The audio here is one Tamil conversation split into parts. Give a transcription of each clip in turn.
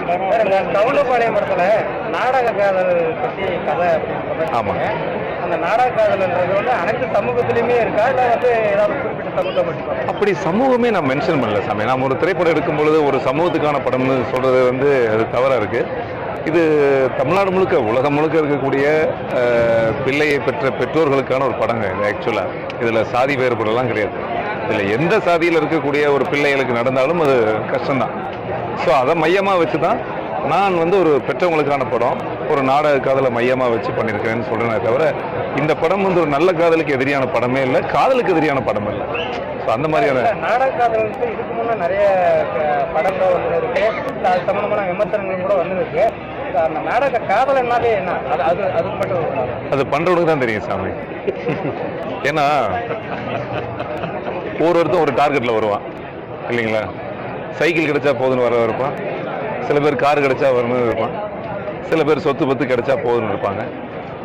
கவுண்டபாளையம் படத்துல நாடக காதல் பத்தி கதை ஆமாங்க. அந்த நாடக காதல்ன்றது வந்து அனைத்து சமூகத்திலுமே இருக்கா இல்ல வந்து ஏதாவது குறிப்பிட்ட சமூகம் மட்டும்? அப்படி சமூகமே நான் மென்ஷன் பண்ணல சாமி. நாம் ஒரு திரைப்படம் எடுக்கும் பொழுது ஒரு சமூகத்துக்கான படம்னு சொல்றது வந்து அது தவறா இருக்கு. இது தமிழ்நாடு முழுக்க உலகம் முழுக்க இருக்கக்கூடிய பிள்ளையை பெற்ற பெற்றோர்களுக்கான ஒரு படங்க இது. ஆக்சுவலாக இதில் சாதி வேறுபாடெல்லாம் கிடையாது. இதில் எந்த சாதியில் இருக்கக்கூடிய ஒரு பிள்ளைகளுக்கு நடந்தாலும் அது கஷ்டம்தான். ஸோ அதை மையமாக வச்சு தான் நான் வந்து ஒரு பெற்றவங்களுக்கான படம் ஒரு நாடக காதலை மையமாக வச்சு பண்ணியிருக்கிறேன்னு சொல்கிறேனே தவிர இந்த படம் வந்து ஒரு நல்ல காதலுக்கு எதிரியான படமே இல்லை, காதலுக்கு எதிரியான படம் இல்லை. ஸோ அந்த மாதிரியான நாடக காதல் வந்து இதுக்கு முன்னே நிறைய படங்கள் வந்து இருக்கு, அது சம்பந்தமான விமர்சனங்கள் கூட வந்து இருக்கு. அந்த நாடக காதல் என்னவே என்ன அது மட்டும் அது பண்ணுறவனுக்கு தான் தெரியும் சாமி. ஏன்னா ஒருத்தன் ஒரு டார்கெட்டில் வருவான் இல்லைங்களா? சைக்கிள் கிடைச்சா போதுன்னு வர இருப்பான், சில பேர் கார் கிடைச்சா வரணும்னு இருப்பான், சில பேர் சொத்து பத்து கிடைச்சா போதுன்னு இருப்பாங்க,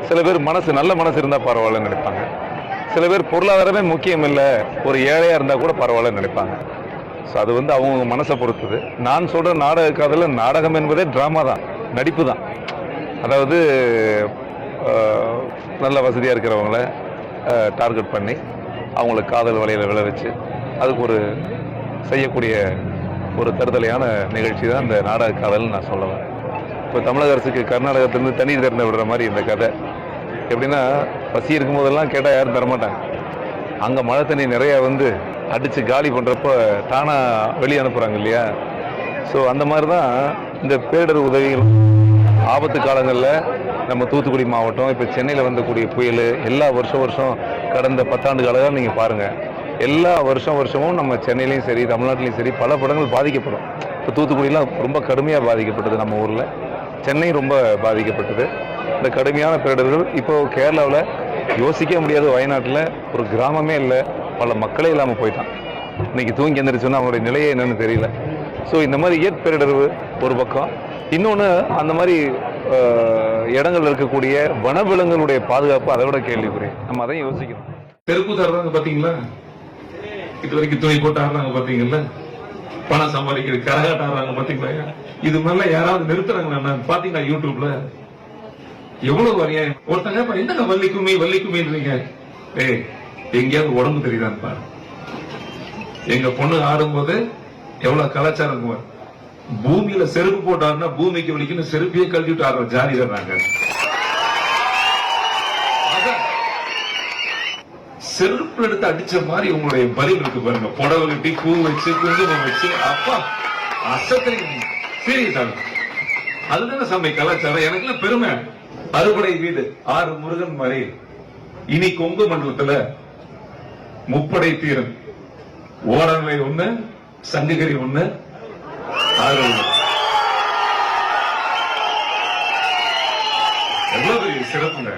சில பேர் நல்ல மனசு இருந்தால் பரவாயில்லன்னு நினைப்பாங்க, சில பேர் பொருளாதாரமே முக்கியம் இல்லை ஒரு ஏழையாக இருந்தால் கூட பரவாயில்லன்னு நினைப்பாங்க. ஸோ அது வந்து அவங்க மனசை பொறுத்தது. நான் சொல்கிற நாடக காதலில் நாடகம் என்பதே ட்ராமா தான், நடிப்பு தான். அதாவது நல்ல வசதியாக இருக்கிறவங்கள டார்கெட் பண்ணி அவங்கள காதல் வலையில் விழ வச்சு அதுக்கு ஒரு செய்யக்கூடிய ஒரு தருதலையான நிகழ்ச்சி தான் இந்த நாடக காதல்னு நான் சொல்லுவேன். இப்போ தமிழக அரசுக்கு கர்நாடகத்திலேருந்து தண்ணீர் திறந்து விடுற மாதிரி இந்த கதை. எப்படின்னா பசி இருக்கும் போதெல்லாம் கேட்டால் யாரும் தரமாட்டாங்க. அங்கே மழை தண்ணி நிறையா வந்து அடித்து காலி பண்ணுறப்ப தானாக வெளியே அனுப்புகிறாங்க இல்லையா? ஸோ அந்த மாதிரி தான் இந்த பேரிடர் உதவிகள் ஆபத்து காலங்களில் நம்ம தூத்துக்குடி மாவட்டம் இப்போ சென்னையில் வந்தக்கூடிய புயல் எல்லா வருஷம் கடந்த 10 ஆண்டு காலங்கள் நீங்கள் பாருங்கள், எல்லா வருஷமும் நம்ம சென்னையிலையும் சரி தமிழ்நாட்டிலையும் சரி பல படங்கள் பாதிக்கப்படும். இப்போ தூத்துக்குடியெலாம் ரொம்ப கடுமையாக பாதிக்கப்பட்டது, நம்ம ஊரில் சென்னை ரொம்ப பாதிக்கப்பட்டது. இந்த கடுமையான பேரிடர்கள் இப்போது கேரளாவில் யோசிக்க முடியாது, வயநாட்டில் ஒரு கிராமமே இல்லை, பல மக்களே இல்லாமல் போயிட்டான். இன்னைக்கு தூங்கி எந்திரிச்சோன்னா அவங்களுடைய நிலையே என்னன்னு தெரியல. ஸோ இந்த மாதிரி இயற்பேரிடர் ஒரு பக்கம், இன்னொன்று அந்த மாதிரி இடங்கள் இருக்கக்கூடிய வனவிலங்குகளுடைய பாதுகாப்பு அதை விட கேள்விக்குறி. நம்ம அதையும் யோசிக்கணும். தெருப்பு தர்றாங்க பாத்தீங்களா, இது வரைக்கும் துணி போட்டு ஆடுறாங்க பாத்தீங்கல்ல, பணம் சம்பாதிக்கிறது கரகாட்டம் ஆடுறாங்க பாத்தீங்களா, இது மாதிரிலாம் யாராவது நிறுத்துறாங்களா பாத்தீங்களா? யூடியூப்ல எவ்வளவு அநியாயம். ஒருத்தங்க என்னங்க வள்ளிக்குமின்றீங்க, எங்கேயாவது உடம்பு தெரியுதான்னு பாரு. எங்க பொண்ணு ஆடும்போது எவ்வளவு கலாச்சாரம், பூமியில செருப்பு போட்டு ஆடுனா பூமிக்கு வலிக்குன்னு செருப்பையே கழட்டிட்டு ஆடுற ஜாதி தான் நாங்க. செருப்பு எடுத்து அடிச்ச மாதிரி உங்களுடைய பதில் இருக்கு பாருங்க, புடவை கட்டி பூ வச்சு குங்குமம் வச்சு அப்பா அசத்தை சீரியஸா அதுதானே சமை கலாச்சாரம். எனக்கு பெருமை. அறுபடை வீடு 6 முருகன் மாதிரி, இனி கொங்கு மண்டலத்துல முப்படை தீரன், ஓடநிலை 1, சங்ககிரி 1, 6. எவ்வளவு பெரிய சிறப்புங்க,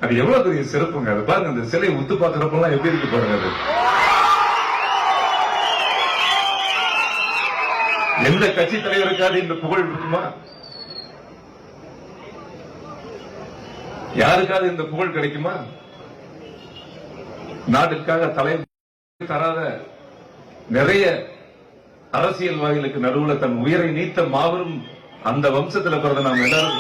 அது எவ்வளவு பெரிய சிறப்புங்க. அது பாருங்க, அந்த சிலையை உத்து பாக்குறப்பெல்லாம் எப்படி இருக்கு பாருங்க. அது எந்த கட்சி தலைவருக்காவது இந்த புகழ் இருக்குமா? யாருக்காவது இந்த புகழ் கிடைக்குமா? நாட்டிற்காக தலை தராத நிறைய அரசியல்வாதிகளுக்கு நடுவுல தன் உயிரை நீத்த மாபெரும் அந்த வம்சத்துல பிறந்த நாம் எல்லாரும்